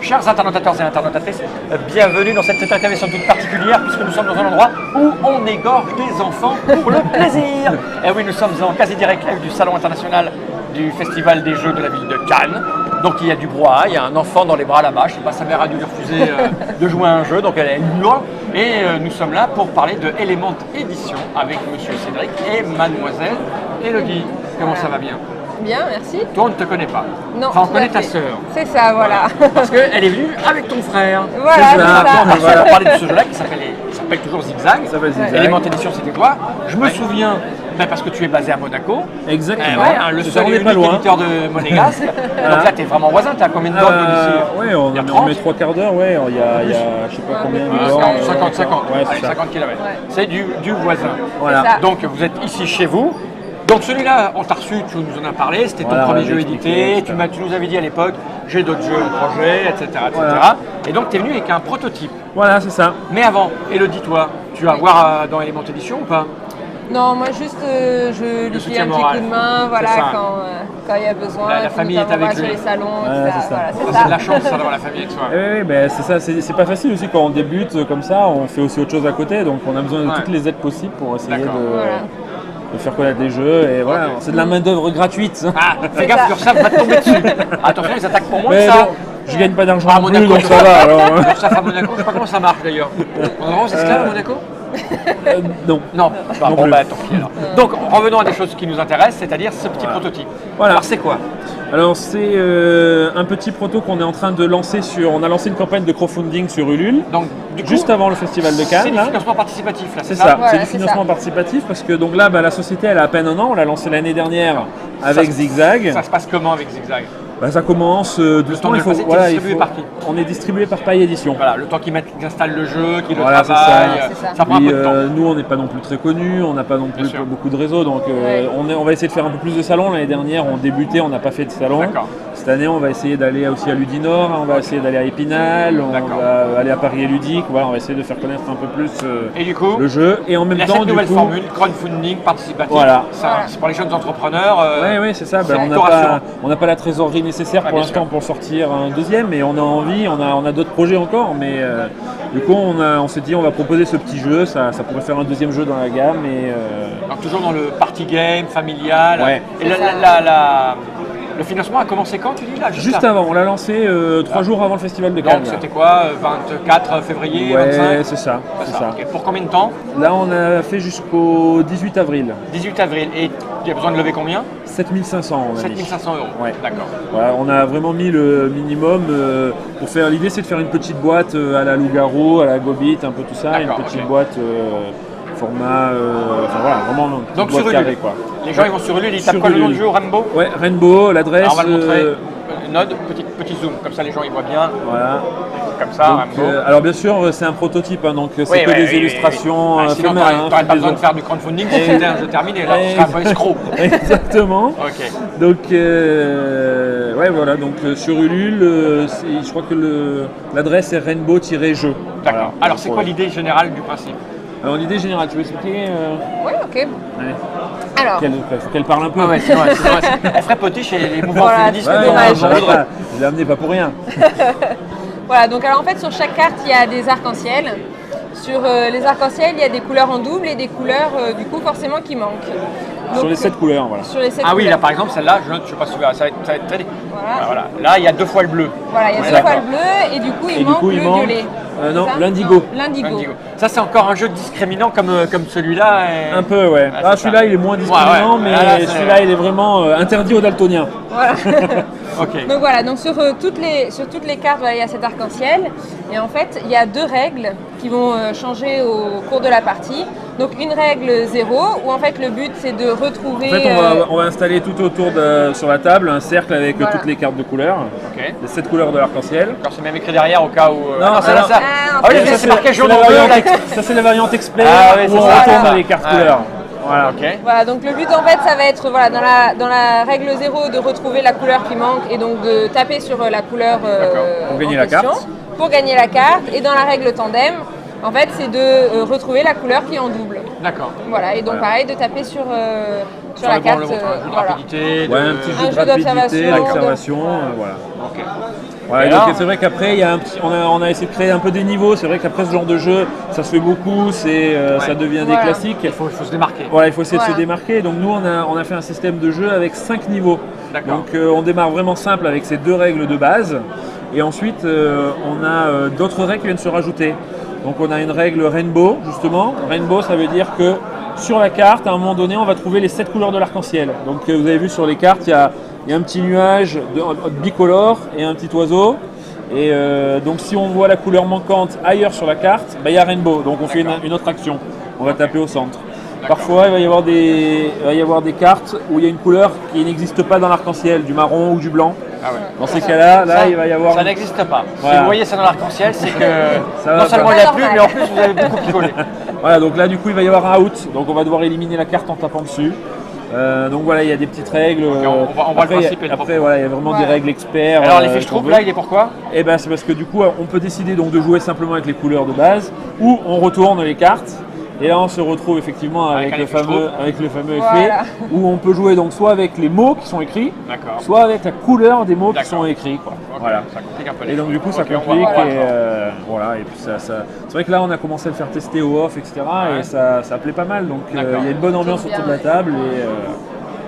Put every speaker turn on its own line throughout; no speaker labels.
Chers internautateurs et internautatrices, bienvenue dans cette intervention toute particulière puisque nous sommes dans un endroit où on égorge des enfants pour le plaisir. Et oui, nous sommes en quasi-direct live du Salon international du Festival des Jeux de la ville de Cannes. Donc il y a du brouhaha, il y a un enfant dans les bras là-bas, je ne sais pas, sa mère a dû lui refuser de jouer à un jeu, donc elle hurle. Et nous sommes là pour parler de Element Édition avec Monsieur Cédric et Mademoiselle Élodie. Comment ça va bien?
Bien, merci.
Toi, on ne te connaît pas.
Non.
Enfin, on connaît ta sœur.
C'est ça, voilà.
Parce qu'elle est venue avec ton frère.
Voilà, c'est ça.
On va parler de ce jeu-là qui s'appelle toujours Zigzag.
Ça s'appelle Zigzag.
Element Édition, c'était toi. Je me souviens, parce que tu es basé à Monaco.
Exactement.
Le seul et unique éditeur de Monégasque. Donc là, tu es vraiment voisin. Tu as combien de bornes d'ici?
Oui, on met 3 quarts d'heure. Ouais, il y a je sais pas combien de bornes.
50.
Ouais,
Allez, 50 km.
Ouais.
C'est du voisin.
Voilà.
C'est ça.
Donc vous êtes ici chez vous. Donc celui-là, on t'a reçu, tu nous en as parlé, c'était ton premier jeu édité, tu nous avais dit à l'époque, j'ai d'autres jeux en projet, etc.
Voilà.
Et donc tu es venu avec un prototype.
Voilà, c'est ça.
Mais avant, Élodie, toi, tu vas voir dans Element Édition ou pas?
Non, moi juste, je lui file un petit coup de main, voilà,
C'est ça.
quand il y a besoin.
La famille est avec
sur
lui.
les salons,
Ouais,
etc.
c'est ça.
Voilà, c'est
C'est
ça.
de la chance, ça, d'avoir la famille avec soi.
Oui, ben, c'est ça. C'est pas facile aussi quand on débute comme ça. On fait aussi autre chose à côté, donc on a besoin de toutes les aides possibles pour essayer
D'accord.
Voilà.
de faire connaître des jeux. Et voilà,
Ok.
c'est de la main d'œuvre gratuite.
Ah, fais
C'est
gaffe,
ça.
l'URSSAF va te tomber dessus. Attention, ils attaquent pour moins que
Mais
ça.
bon, je gagne pas d'argent
Ah,
non plus,
Monaco,
donc ça va. Alors,
l'URSSAF à Monaco, je sais pas comment ça marche d'ailleurs. On est vraiment esclaves à Monaco?
non.
Non,
Non
bon
plus.
bah tant pis alors. Donc revenons à des choses qui nous intéressent, c'est-à-dire ce petit prototype.
Voilà.
Alors c'est quoi?
Alors c'est un petit proto qu'on est en train de lancer on a lancé une campagne de crowdfunding sur Ulule,
Donc du coup,
juste avant le festival de
c'est
Cannes.
du
là.
financement participatif là,
C'est ça,
Voilà,
c'est du
c'est
financement
ça.
participatif parce que donc là la société elle a à peine un an, on l'a lancé l'année dernière avec
Ça-
Zigzag.
Ça se passe comment avec Zigzag?
Ça commence
temps
doucement,
de
il faut,
le passer,
voilà,
t'es
il
distribué
faut-
par qui?
on est distribué par Paille Édition.
Voilà, le temps qu'ils installent le jeu, qu'ils le
Voilà, c'est
travaillent,
ça.
C'est ça.
ça prend un
Puis,
peu de temps.
nous on n'est pas non plus très connus, on n'a pas non plus
sûr.
beaucoup de réseaux, donc
Ouais.
on va essayer de faire un peu plus de salons. L'année dernière on débutait, on n'a pas fait de salon.
D'accord.
Cette année on va essayer d'aller aussi à Ludinor, on va essayer d'aller à Épinal, on
D'accord.
va aller à Paris et Ludique, voilà, on va essayer de faire connaître un peu plus
Et du coup,
le jeu. Et en même
il y a
temps
cette
du
nouvelle
coup,
formule, crowdfunding participatif.
Voilà.
Ça, c'est pour les jeunes entrepreneurs.
Oui, c'est ça.
c'est
On
plutôt
n'a
rassurant.
pas la trésorerie nécessaire
Ah,
pour
bien
l'instant
sûr.
pour sortir un deuxième, mais on a envie, on a d'autres projets encore, mais du coup on s'est dit on va proposer ce petit jeu, ça pourrait faire un deuxième jeu dans la gamme et
Donc toujours dans le party game, familial.
Ouais.
Et
C'est
le financement a commencé quand tu dis là?
juste
là
avant, on l'a lancé 3 jours avant le festival de
Donc
Cannes.
c'était quoi? 24 février,
Ouais,
25?
c'est ça.
C'est ça. Ok. Pour combien de temps?
Là on a fait jusqu'au 18 avril,
18 avril. Et il y a besoin de lever combien?
7500 on a mis.
7500 euros.
Ouais.
D'accord.
Voilà, on a vraiment mis le minimum pour faire. L'idée c'est de faire une petite boîte à la Loup-Garou, à la Gobit, un peu tout ça, une
D'accord,
petite
ok.
boîte format, enfin voilà, vraiment une petite
Donc
boîte
sur
carrée,
Ulule,
quoi.
les gens ils vont sur Ulule, ils tapent
Sur
quoi le nom du
Ulule.
jeu? Rainbow?
Ouais, Rainbow, l'adresse.
Alors on va le montrer. Node, petit zoom, comme ça les gens ils voient bien.
Voilà.
Comme ça,
Donc,
Rainbow.
alors bien sûr, c'est un prototype, hein, donc c'est
Oui,
que
oui,
des
oui,
illustrations
oui. Ah, sinon,
éphémères,
t'aurais
hein,
pas
toutes les
besoin de
autres.
faire du crowdfunding si c'était un jeu terminé. Là, tu serais un peu escroc.
Exactement.
Ok.
Donc, ouais, voilà. Donc sur Ulule, je crois que l'adresse est rainbow-jeu.
D'accord.
Voilà.
Alors, c'est quoi l'idée générale du principe?
Alors l'idée générale, tu veux expliquer
Oui, ok.
Allez.
Alors,
Faut qu'elle parle un peu.
Ah ouais, c'est vrai. Elle ferait potiche et les mouvements
Voilà,
féministes.
c'est
Ouais,
dommage.
je l'ai amené pas pour rien.
voilà, donc alors en fait sur chaque carte il y a des arcs-en-ciel. Sur les arcs-en-ciel il y a des couleurs en double et des couleurs du coup forcément qui manquent. Donc,
Sur les 7 couleurs, voilà.
Sur les 7
Ah oui, là
couleurs.
par exemple, celle-là, je sais pas si ça va être très.
Voilà.
Voilà. Là, il y a 2 fois le bleu.
Voilà, il y a
Ouais,
deux fois
d'accord.
le bleu et du coup il
Et du
manque
coup, il
le
manque,
violet.
non,
C'est ça
l'indigo.
Non, l'indigo.
Indigo. Ça, c'est encore un jeu discriminant comme celui-là. et-
Un peu, ouais.
Ah,
Ah,
c'est
celui-là,
ça.
il est moins discriminant,
Ouais,
mais
là, c'est-
celui-là, il est vraiment interdit aux daltoniens.
Voilà.
Ok.
Donc voilà, donc sur toutes les cartes, voilà, il y a cet arc-en-ciel. Et en fait, il y a 2 règles qui vont changer au cours de la partie. Donc une règle 0, où en fait le but c'est de retrouver...
En fait, on va installer tout autour sur la table un cercle avec
Voilà.
toutes les cartes de couleurs,
Ok.
les 7 couleurs de l'arc-en-ciel.
Encore, c'est même écrit derrière au cas où.
Non,
ça,
alors-
ça.
Ah,
Ah oui,
en fait,
ça c'est marqué jaune
la
en bleu.
variante
là.
ça, c'est la variante explain
Ah oui,
où
c'est
on
ça.
retourne
Voilà.
les cartes
Ouais.
couleurs. Voilà.
Ok.
Voilà, donc le but en fait ça va être voilà, dans la règle 0 de retrouver la couleur qui manque et donc de taper sur la couleur
Pour gagner
en
la
question,
carte.
pour gagner la carte. Et dans la règle tandem, en fait c'est de retrouver la couleur qui est en double.
D'accord.
Voilà, et donc
Voilà.
pareil de taper sur la
le
carte.
bon, un jeu de
voilà.
rapidité.
Ouais, un petit
Un
jeu
jeu
de rapidité,
d'observation,
d'observation, voilà.
Ok.
Ouais,
Et
donc
là,
c'est vrai qu'après, on a essayé de créer un peu des niveaux. C'est vrai qu'après ce genre de jeu, ça se fait beaucoup, ça devient des
Voilà.
classiques.
il faut se démarquer.
Voilà, il faut essayer de se
Voilà.
démarquer. Donc nous, on a fait un système de jeu avec 5 niveaux.
D'accord.
Donc on démarre vraiment simple avec ces 2 règles de base. Et ensuite, on a d'autres règles qui viennent se rajouter. Donc on a une règle Rainbow, justement. Rainbow, ça veut dire que sur la carte, à un moment donné, on va trouver les 7 couleurs de l'arc-en-ciel. Donc vous avez vu sur les cartes, il y a un petit nuage bicolore et un petit oiseau. Et donc si on voit la couleur manquante ailleurs sur la carte, il y a Rainbow. Donc on fait une autre action. On va taper au centre. Parfois, il va y avoir des cartes où il y a une couleur qui n'existe pas dans l'arc-en-ciel, du marron ou du blanc.
Ah ouais.
Dans ces cas-là,
Ça,
il va y avoir...
Ça n'existe pas. Si
Voilà.
vous voyez ça dans l'arc-en-ciel, c'est que
Ça va
non seulement
pas.
il n'y a plus, mais en plus vous avez beaucoup picolé.
Voilà, donc là du coup il va y avoir un out, donc on va devoir éliminer la carte en tapant dessus. Donc voilà, il y a des petites règles.
on voit le principe et le
après voilà, il y a vraiment des
Voilà.
règles experts.
Alors l'effet je trouve là, il est pourquoi?
Et ben c'est parce que du coup on peut décider donc de jouer simplement avec les couleurs de base ou on retourne les cartes. Et là on se retrouve effectivement avec le fameux
Voilà.
effet où on peut jouer donc soit avec les mots qui sont écrits,
D'accord.
soit avec la couleur des mots qui
D'accord.
sont écrits, quoi.
Ok,
Voilà.
Ça complique un peu les
Et donc
choses.
du coup ça
Ok, on
complique
voit
et
ça.
voilà, et puis c'est vrai que là on a commencé à le faire tester au off, etc.
Ouais.
Et ça plaît pas mal, donc il
D'accord.
y a une bonne ambiance
C'est
autour de
bien,
la table et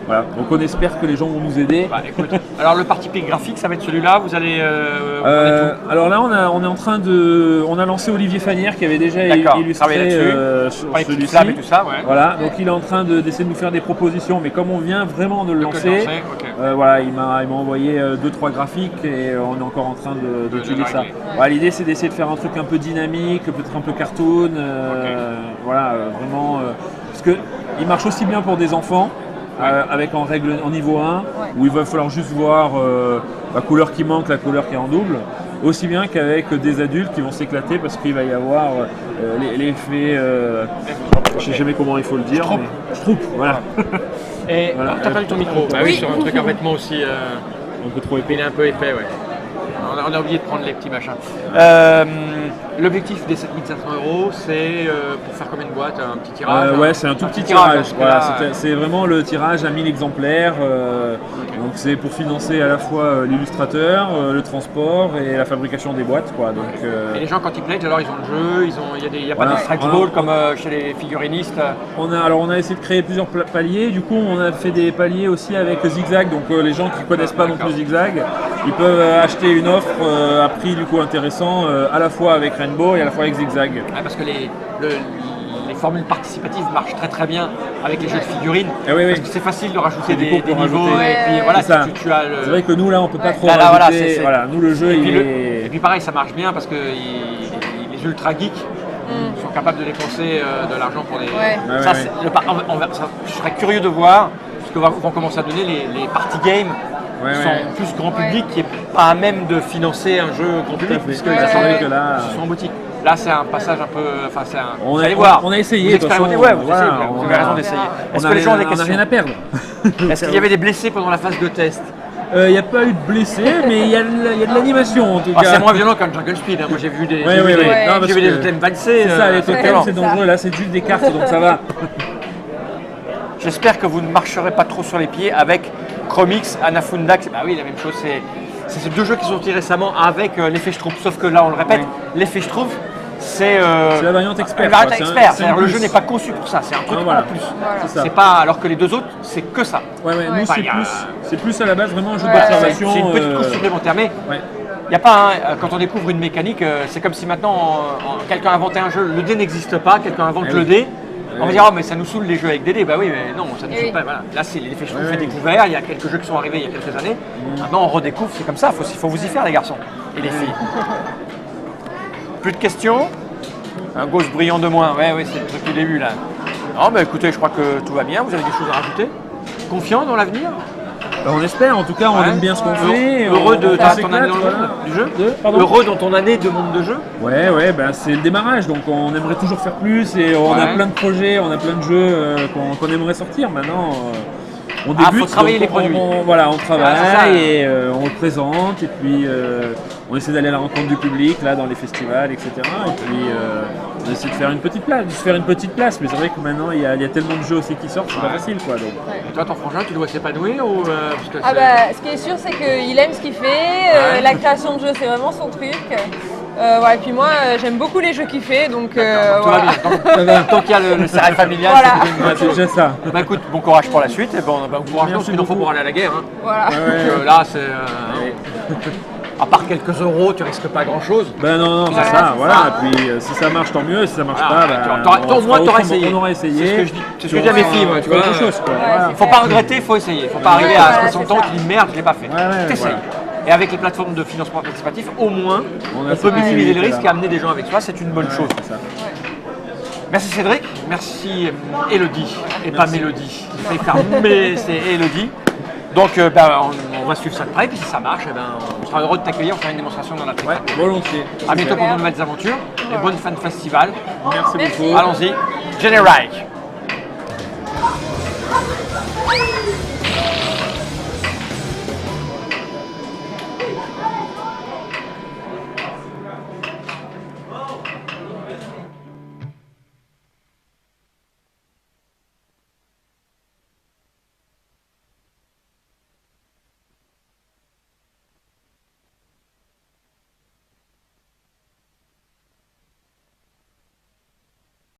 voilà. Donc on espère que les gens vont nous aider.
Bah, écoute, alors le parti pic graphique, ça va être celui-là. Vous allez. Vous prenez tout.
Alors là on est en train on a lancé Olivier Fanière qui avait déjà
D'accord,
illustré
travailler là-dessus.
sur
Pas les petites
celui-ci.
flammes et tout ça, ouais.
Voilà, donc il est en train d'essayer de nous faire des propositions, mais comme on vient vraiment de le
Donc,
lancer,
lancer, ok.
voilà, il m'a envoyé 2-3 graphiques et on est encore en train d'étudier ça.
régler.
Voilà, l'idée c'est d'essayer de faire un truc un peu dynamique, peut-être un peu cartoon, voilà, vraiment, parce que il marche aussi bien pour des enfants. Avec en niveau 1, où il va falloir juste voir la couleur qui manque, la couleur qui est en double, aussi bien qu'avec des adultes qui vont s'éclater parce qu'il va y avoir l'effet, je sais jamais comment il faut le dire, mais Schtroumpf, voilà.
Et
Voilà.
t'as perdu ton micro. Bah oui, sur un truc en vêtements aussi.
Un peu trop épais.
Il est un peu épais, ouais. On a oublié de prendre les petits machins. L'objectif des 7500 €, c'est pour faire combien de boîtes? Un petit tirage?
Ouais, c'est un tout petit
tirage.
tirage.
Parce que
Voilà,
là,
c'est vraiment le tirage à 1000 exemplaires. Donc c'est pour financer à la fois l'illustrateur, le transport et la fabrication des boîtes, quoi. Donc,
Et les gens, quand ils pledgent, alors ils ont le jeu, il n'y a pas
Voilà.
de stretch goal comme chez les figurinistes.
on a essayé de créer plusieurs paliers. Du coup, on a fait des paliers aussi avec Zigzag. Donc les gens qui ne connaissent pas non plus Zigzag, ils peuvent acheter une offre à prix du coup intéressant, à la fois avec Rainbow et à la fois avec Zigzag.
Ouais, parce que les formules participatives marchent très très bien avec les jeux de figurines.
Ah oui, oui.
Parce que c'est facile de rajouter
Du coup,
des
pour
niveaux.
rajouter.
Et puis
Ouais,
voilà,
c'est ça.
tu as le.
C'est vrai que nous là, on peut pas trop
Là,
rajouter.
voilà, c'est-
Voilà, nous le jeu,
Et puis,
il est.
et puis pareil, ça marche bien parce que les ultra geeks sont capables de dépenser de l'argent pour des.
Ouais.
Ouais,
Ça,
ouais,
c'est- le par- ça, je serais curieux de voir ce que vont commencer à donner les party games.
Ouais,
Qui sont
ouais.
plus grand public, qui n'est pas à même de financer un jeu grand public,
fait.
puisqu'ils
Ouais,
attendent
ouais. que là-
ils sont en boutique. Là, c'est un passage un peu. Enfin, c'est un.
On
vous
a-
allez voir.
on a essayé,
Vous
de toute
expérimentez,
façon,
ouais, vous,
voilà,
essayez, vous
on
avez
a-
raison d'essayer. Est-ce
On
que les gens ont des
on a rien
questions?
à perdre.
Est-ce qu'il y avait des blessés pendant la phase de test?
Il n'y a pas eu de blessés, mais il y a de l'animation en tout
Ah,
cas.
c'est moins violent qu'un Jungle Speed. Hein. Moi, j'ai vu des.
Ouais,
j'ai vu
ouais,
des-
ouais. Non,
j'ai
parce
vu des
que
totems valser.
C'est ça, les totems,
violent.
c'est dangereux. Là, c'est juste des cartes, donc ça va.
J'espère que vous ne marcherez pas trop sur les pieds avec Chromix, Anafunda. Bah oui, la même chose. C'est ces deux jeux qui sont sortis récemment avec l'effet Schtroumpf. Sauf que là, on le répète, l'effet Schtroumpf, c'est
la variante expert,
La variante
quoi. C'est un-
expert.
c'est un
C'est-à-dire, le
plus.
jeu n'est pas conçu pour ça. C'est un truc
Ah, voilà.
en plus.
C'est ça.
C'est pas alors que les deux autres, c'est que ça.
Ouais, ouais, nous
Ouais.
c'est plus à la base vraiment un jeu
Ouais,
d'observation.
C'est une petite couche supplémentaire. Mais
Ouais.
il n'y a pas quand on découvre une mécanique, c'est comme si maintenant quelqu'un inventait un jeu, le dé n'existe pas, quelqu'un invente
Eh
le
oui.
dé. On va
oui.
dire, oh, mais ça nous saoule les jeux avec des dés. Bah oui, mais non, ça nous
Eh
saoule
oui.
pas. Voilà. Là, c'est l'effet Schtroumpf
Ouais,
fait
oui.
découvert. Il y a quelques jeux qui sont arrivés il y a quelques années. Maintenant, on redécouvre, c'est comme ça. Il faut vous y faire, les garçons et les filles. Plus de questions? Un ghost brillant de moins. Ouais, c'est le truc du début, là. Non, bah écoutez, je crois que tout va bien. Vous avez des choses à rajouter? Confiant dans l'avenir?
On espère, en tout cas, on
Ouais.
aime bien ce qu'on
Ouais.
fait.
Heureux de
on
ton
s'éclate,
année dans le
voilà.
monde du jeu?
Pardon
Heureux dans ton année de monde de jeu?
Ouais, ben, c'est le démarrage, donc on aimerait toujours faire plus et on a
Ouais.
plein de projets, on a plein de jeux qu'on aimerait sortir. Maintenant, on
Ah,
débute.
faut travailler
donc
les produits.
Voilà, on travaille
Ah, c'est ça.
et on le présente et puis on essaie d'aller à la rencontre du public là dans les festivals, etc. Et puis On essaie de faire une petite place, mais c'est vrai que maintenant il y a tellement de jeux aussi qui sortent, c'est pas facile quoi. Donc.
Et toi, ton frangin, tu dois s'épanouir ou parce que
Ah bah, ce qui est sûr, c'est qu'il aime ce qu'il fait. La création de jeux, c'est vraiment son truc. Ouais, et puis moi, j'aime beaucoup les jeux qu'il fait, donc
tout va
voilà.
bien. Tant qu'il y a le serré familial,
Voilà.
c'est une bonne
C'est
chose.
déjà ça.
Bah écoute, bon courage pour la suite et bon courage parce
Merci
qu'il en faut
beaucoup.
pour aller à la guerre. Hein.
Voilà.
Donc, là, c'est à part quelques euros, tu risques pas grand chose.
Ben non, c'est
Voilà,
ça,
c'est
voilà.
ça.
Et puis si ça marche, tant mieux. Si ça marche
Voilà,
pas, ben,
au moins t'auras essayé.
On aurait essayé.
C'est ce que je dis. C'est ce que
Puis
je dis à mes
on
filles,
fera-
moi, tu
on fera
vois.
autre chose, quoi.
Ouais,
Voilà.
c'est
Faut pas regretter, faut essayer. Faut pas arriver à
voilà,
60
c'est
ans
ça.
et tu dis merde, je l'ai pas fait.
Ouais,
T'essayes.
voilà.
Et avec les plateformes de financement participatif, au moins,
On a
on peut
cette
minimiser le
possibilité-là.
risque et amener des gens avec soi, c'est une bonne chose.
C'est ça.
Merci Cédric, merci Elodie, et pas Mélodie. Il fallait faire mais c'est Elodie. Donc on va suivre ça de près, puis si ça marche, on sera heureux de t'accueillir, on fera une démonstration dans la
Ouais, volontiers.
À bientôt pour
Super.
de nouvelles aventures et bonne fin de festival.
Merci
Merci.
beaucoup.
Allons-y, Generic.